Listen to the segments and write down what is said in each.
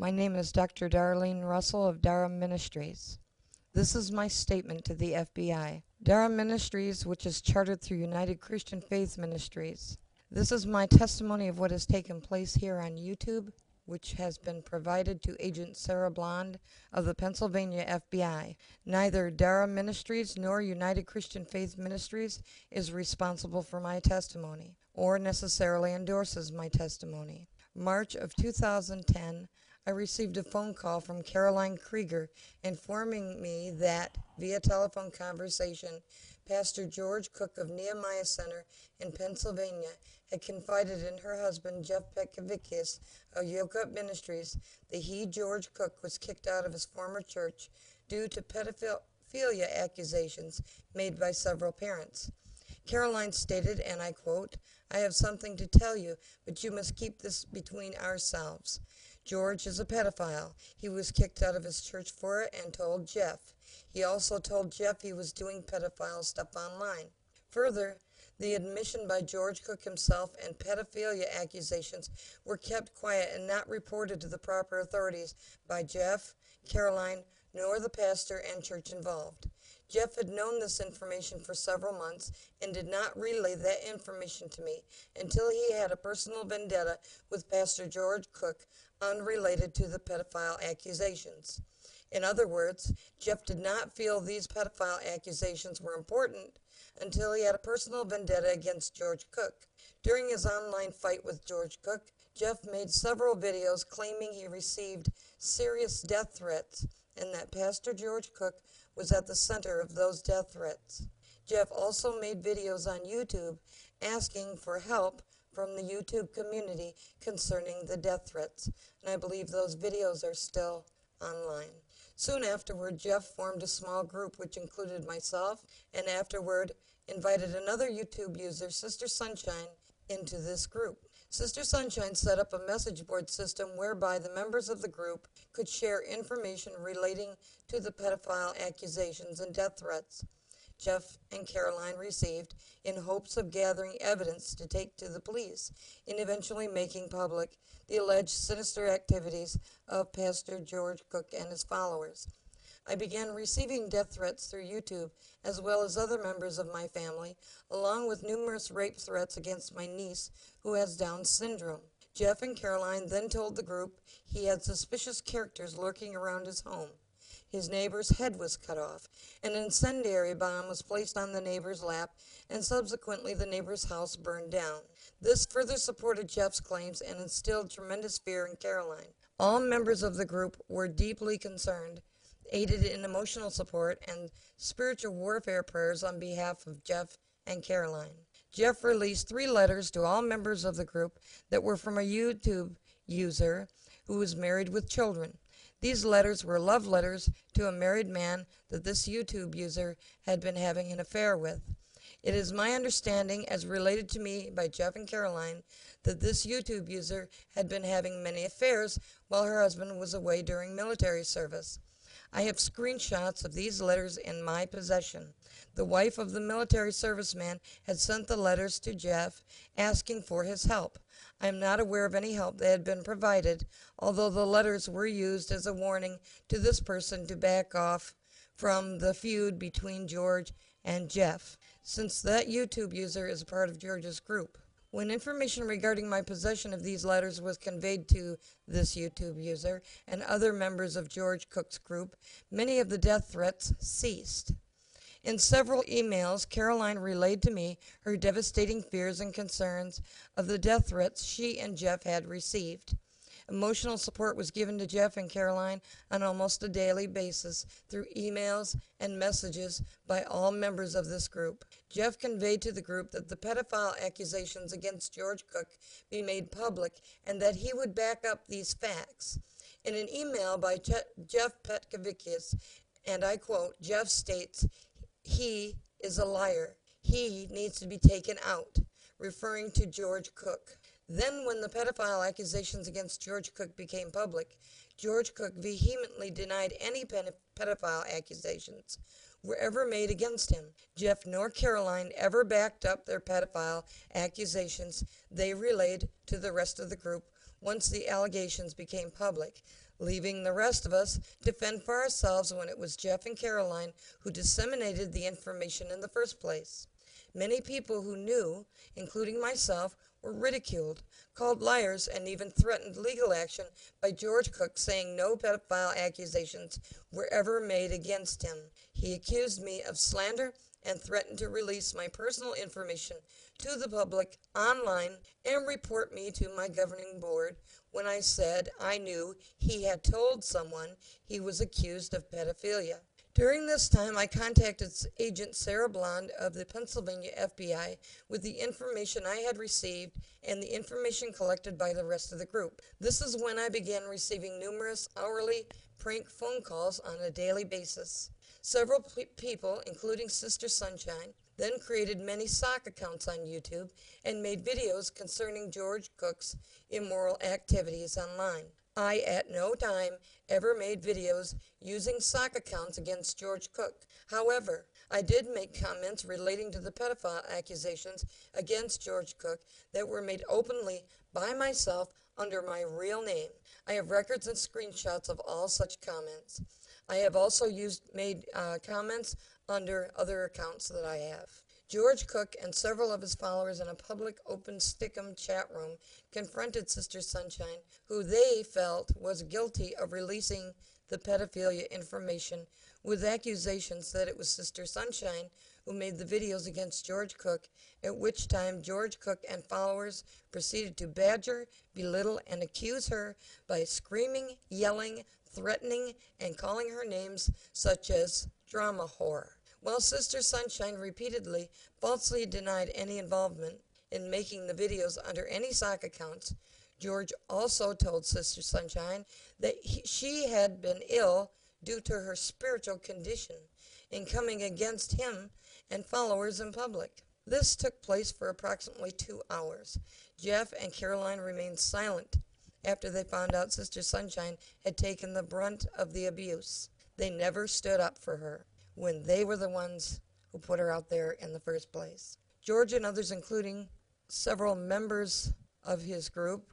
My name is Dr. Darlene Russell of Durham Ministries. This is my statement to the FBI. Durham Ministries, which is chartered through United Christian Faith Ministries. This is my testimony of what has taken place here on YouTube, which has been provided to Agent Sarah Blond of the Pennsylvania FBI. Neither Durham Ministries nor United Christian Faith Ministries is responsible for my testimony or necessarily endorses my testimony. March of 2010, I received a phone call from Caroline Krieger informing me that, via telephone conversation, Pastor George Cook of Nehemiah Center in Pennsylvania had confided in her husband, Jeff Petkovicius of Yokeup Ministries, that he, George Cook, was kicked out of his former church due to pedophilia accusations made by several parents. Caroline stated, and I quote, "I have something to tell you, but you must keep this between ourselves. George is a pedophile. He was kicked out of his church for it and told Jeff. He also told Jeff he was doing pedophile stuff online. Further, the admission by George Cook himself and pedophilia accusations were kept quiet and not reported to the proper authorities by Jeff, Caroline, nor the pastor and church involved. Jeff had known this information for several months and did not relay that information to me until he had a personal vendetta with Pastor George Cook unrelated to the pedophile accusations. In other words, Jeff did not feel these pedophile accusations were important until he had a personal vendetta against George Cook. During his online fight with George Cook, Jeff made several videos claiming he received serious death threats and that Pastor George Cook was at the center of those death threats. Jeff also made videos on YouTube asking for help from the YouTube community concerning the death threats, and I believe those videos are still online. Soon afterward, Jeff formed a small group which included myself, and afterward invited another YouTube user, Sister Sunshine, into this group. Sister Sunshine set up a message board system whereby the members of the group could share information relating to the pedophile accusations and death threats Jeff and Caroline received in hopes of gathering evidence to take to the police and eventually making public the alleged sinister activities of Pastor George Cook and his followers. I began receiving death threats through YouTube, as well as other members of my family, along with numerous rape threats against my niece, who has Down syndrome. Jeff and Caroline then told the group he had suspicious characters lurking around his home. His neighbor's head was cut off. An incendiary bomb was placed on the neighbor's lap, and subsequently the neighbor's house burned down. This further supported Jeff's claims and instilled tremendous fear in Caroline. All members of the group were deeply concerned, aided in emotional support and spiritual warfare prayers on behalf of Jeff and Caroline. Jeff released 3 letters to all members of the group that were from a YouTube user who was married with children. These letters were love letters to a married man that this YouTube user had been having an affair with. It is my understanding, as related to me by Jeff and Caroline, that this YouTube user had been having many affairs while her husband was away during military service. I have screenshots of these letters in my possession. The wife of the military serviceman had sent the letters to Jeff asking for his help. I am not aware of any help that had been provided, although the letters were used as a warning to this person to back off from the feud between George and Jeff, since that YouTube user is a part of George's group. When information regarding my possession of these letters was conveyed to this YouTube user and other members of George Cook's group, many of the death threats ceased. In several emails, Caroline relayed to me her devastating fears and concerns of the death threats she and Jeff had received. Emotional support was given to Jeff and Caroline on almost a daily basis through emails and messages by all members of this group. Jeff conveyed to the group that the pedophile accusations against George Cook be made public and that he would back up these facts. In an email by Jeff Petkovicius, and I quote, Jeff states, "He is a liar. He needs to be taken out," referring to George Cook. Then, when the pedophile accusations against George Cook became public, George Cook vehemently denied any pedophile accusations were ever made against him. Jeff nor Caroline ever backed up their pedophile accusations they relayed to the rest of the group once the allegations became public, leaving the rest of us to fend for ourselves when it was Jeff and Caroline who disseminated the information in the first place. Many people who knew, including myself, were ridiculed, called liars, and even threatened legal action by George Cook, saying no pedophile accusations were ever made against him. He accused me of slander and threatened to release my personal information to the public online and report me to my governing board when I said I knew he had told someone he was accused of pedophilia. During this time, I contacted Agent Sarah Blond of the Pennsylvania FBI with the information I had received and the information collected by the rest of the group. This is when I began receiving numerous hourly prank phone calls on a daily basis. Several people, including Sister Sunshine, then created many sock accounts on YouTube and made videos concerning George Cook's immoral activities online. I, at no time, ever made videos using sock accounts against George Cook. However, I did make comments relating to the pedophile accusations against George Cook that were made openly by myself under my real name. I have records and screenshots of all such comments. I have also made comments under other accounts that I have. George Cook and several of his followers in a public open Stickum chat room confronted Sister Sunshine, who they felt was guilty of releasing the pedophilia information, with accusations that it was Sister Sunshine who made the videos against George Cook, at which time George Cook and followers proceeded to badger, belittle, and accuse her by screaming, yelling, threatening, and calling her names such as drama whore. While Sister Sunshine repeatedly falsely denied any involvement in making the videos under any sock accounts, George also told Sister Sunshine that she had been ill due to her spiritual condition in coming against him and followers in public. This took place for approximately 2 hours. Jeff and Caroline remained silent after they found out Sister Sunshine had taken the brunt of the abuse. They never stood up for her when they were the ones who put her out there in the first place. George and others, including several members of his group,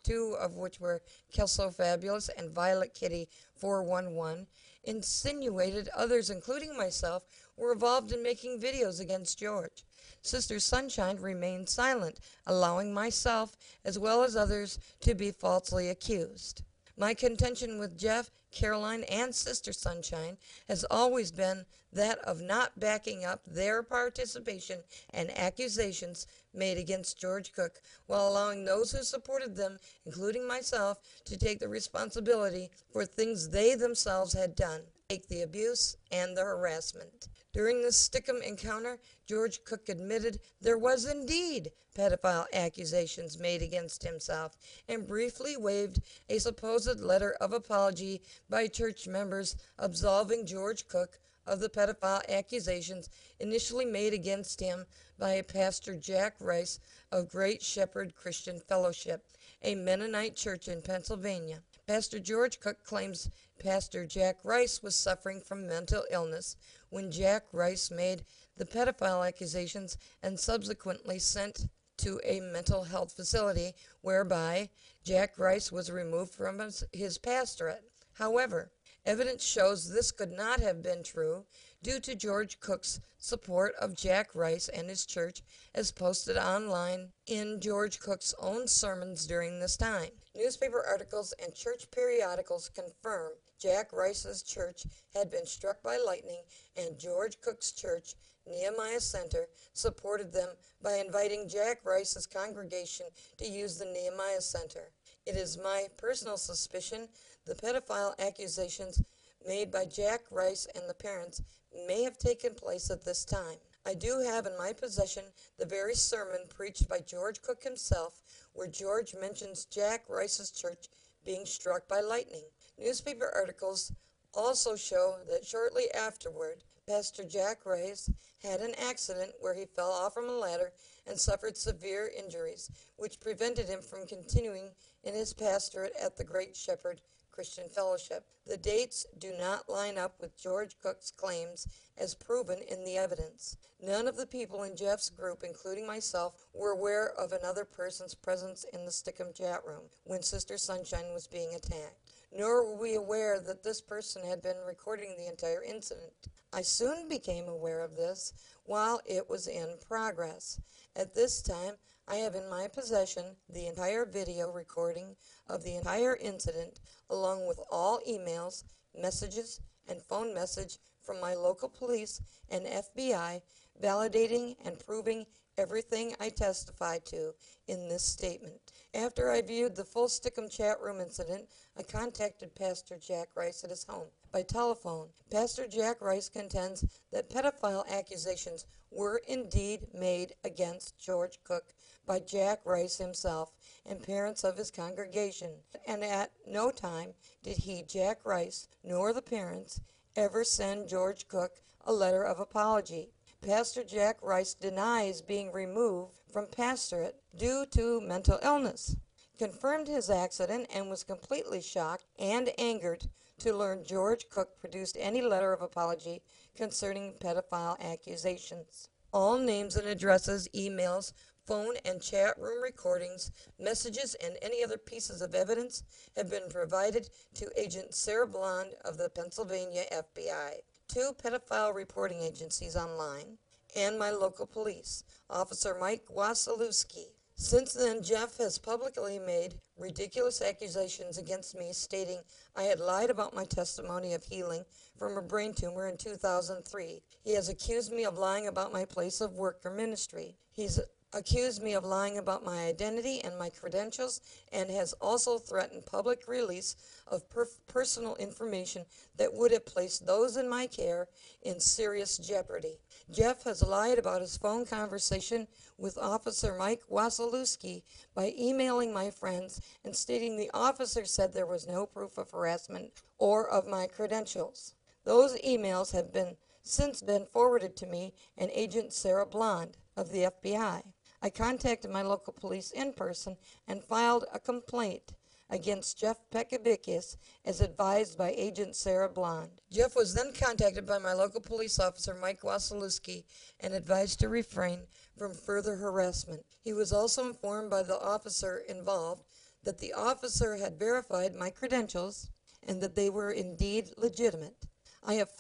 two of which were Kelso Fabulous and Violet Kitty 411, insinuated others, including myself, were involved in making videos against George. Sister Sunshine remained silent, allowing myself, as well as others, to be falsely accused. My contention with Jeff, Caroline, and Sister Sunshine has always been that of not backing up their participation and accusations made against George Cook, while allowing those who supported them, including myself, to take the responsibility for things they themselves had done, like the abuse and the harassment. During this Stickum encounter, George Cook admitted there was indeed pedophile accusations made against himself and briefly waved a supposed letter of apology by church members absolving George Cook of the pedophile accusations initially made against him by Pastor Jack Rice of Great Shepherd Christian Fellowship, a Mennonite church in Pennsylvania. Pastor George Cook claims Pastor Jack Rice was suffering from mental illness when Jack Rice made the pedophile accusations and subsequently sent to a mental health facility whereby Jack Rice was removed from his pastorate. However, evidence shows this could not have been true due to George Cook's support of Jack Rice and his church as posted online in George Cook's own sermons during this time. Newspaper articles and church periodicals confirm Jack Rice's church had been struck by lightning, and George Cook's church, Nehemiah Center, supported them by inviting Jack Rice's congregation to use the Nehemiah Center. It is my personal suspicion the pedophile accusations made by Jack Rice and the parents may have taken place at this time. I do have in my possession the very sermon preached by George Cook himself, where George mentions Jack Rice's church being struck by lightning. Newspaper articles also show that shortly afterward, Pastor Jack Rice had an accident where he fell off from a ladder and suffered severe injuries, which prevented him from continuing in his pastorate at the Great Shepherd Christian Fellowship. The dates do not line up with George Cook's claims as proven in the evidence. None of the people in Jeff's group, including myself, were aware of another person's presence in the Stickum chat room when Sister Sunshine was being attacked, nor were we aware that this person had been recording the entire incident. I soon became aware of this while it was in progress. At this time, I have in my possession the entire video recording of the entire incident, along with all emails, messages, and phone message from my local police and FBI, validating and proving everything I testified to in this statement. After I viewed the full Stickum chat room incident, I contacted Pastor Jack Rice at his home by telephone. Pastor Jack Rice contends that pedophile accusations were indeed made against George Cook by Jack Rice himself and parents of his congregation, and at no time did he, Jack Rice, nor the parents, ever send George Cook a letter of apology. Pastor Jack Rice denies being removed from pastorate due to mental illness, confirmed his accident, and was completely shocked and angered to learn George Cook produced any letter of apology concerning pedophile accusations. All names and addresses, emails, phone and chat room recordings, messages, and any other pieces of evidence have been provided to Agent Sarah Blond of the Pennsylvania FBI, 2 pedophile reporting agencies online, and my local police, Officer Mike Wasilewski. Since then, Jeff has publicly made ridiculous accusations against me, stating I had lied about my testimony of healing from a brain tumor in 2003. He has accused me of lying about my place of work or ministry. He's accused me of lying about my identity and my credentials, and has also threatened public release of personal information that would have placed those in my care in serious jeopardy. Jeff has lied about his phone conversation with Officer Mike Wasilewski by emailing my friends and stating the officer said there was no proof of harassment or of my credentials. Those emails have since been forwarded to me and Agent Sarah Blond of the FBI. I contacted my local police in person and filed a complaint against Jeff Pekavicus as advised by Agent Sarah Blond. Jeff was then contacted by my local police officer Mike Wasilewski and advised to refrain from further harassment. He was also informed by the officer involved that the officer had verified my credentials and that they were indeed legitimate. I have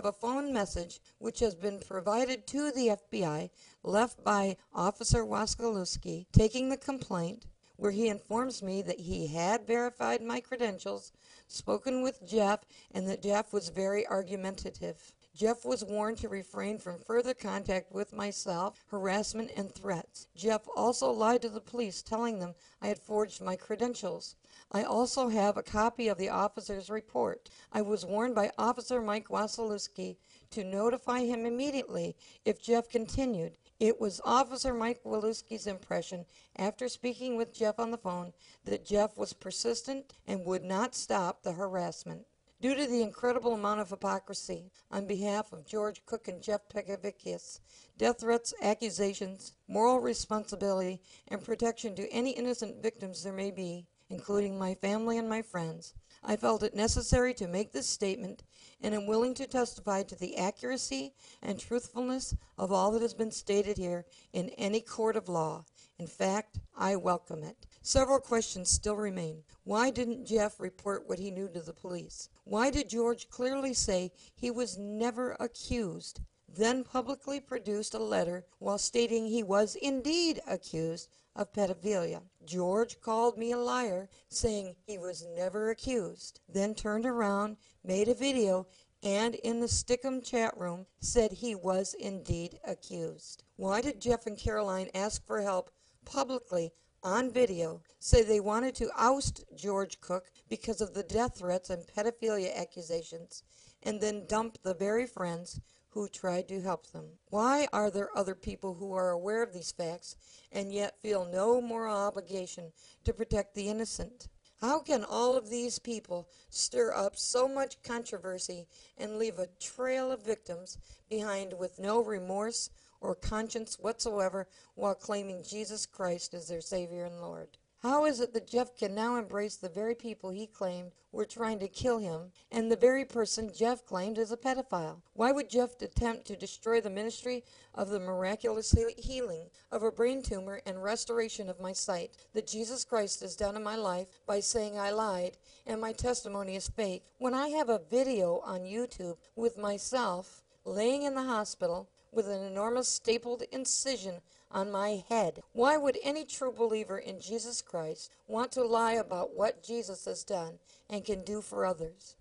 a phone message which has been provided to the FBI, left by Officer Wasilewski, taking the complaint, where he informs me that he had verified my credentials, spoken with Jeff, and that Jeff was very argumentative. Jeff was warned to refrain from further contact with myself, harassment, and threats. Jeff also lied to the police, telling them I had forged my credentials. I also have a copy of the officer's report. I was warned by Officer Mike Wasilewski to notify him immediately if Jeff continued. It was Officer Mike Wasilewski's impression, after speaking with Jeff on the phone, that Jeff was persistent and would not stop the harassment. Due to the incredible amount of hypocrisy on behalf of George Cook and Jeff Pekavicus, death threats, accusations, moral responsibility, and protection to any innocent victims there may be, including my family and my friends, I felt it necessary to make this statement and am willing to testify to the accuracy and truthfulness of all that has been stated here in any court of law. In fact, I welcome it. Several questions still remain. Why didn't Jeff report what he knew to the police? Why did George clearly say he was never accused, then publicly produced a letter while stating he was indeed accused of pedophilia? George called me a liar, saying he was never accused, then turned around, made a video, and in the Stickum chat room said he was indeed accused. Why did Jeff and Caroline ask for help publicly on video, say they wanted to oust George Cook because of the death threats and pedophilia accusations, and then dump the very friends who tried to help them? Why are there other people who are aware of these facts and yet feel no moral obligation to protect the innocent? How can all of these people stir up so much controversy and leave a trail of victims behind with no remorse or conscience whatsoever while claiming Jesus Christ as their Savior and Lord? How is it that Jeff can now embrace the very people he claimed were trying to kill him, and the very person Jeff claimed is a pedophile? Why would Jeff attempt to destroy the ministry of the miraculous healing of a brain tumor and restoration of my sight that Jesus Christ has done in my life by saying I lied and my testimony is fake, when I have a video on YouTube with myself laying in the hospital with an enormous stapled incision on my head? Why would any true believer in Jesus Christ want to lie about what Jesus has done and can do for others?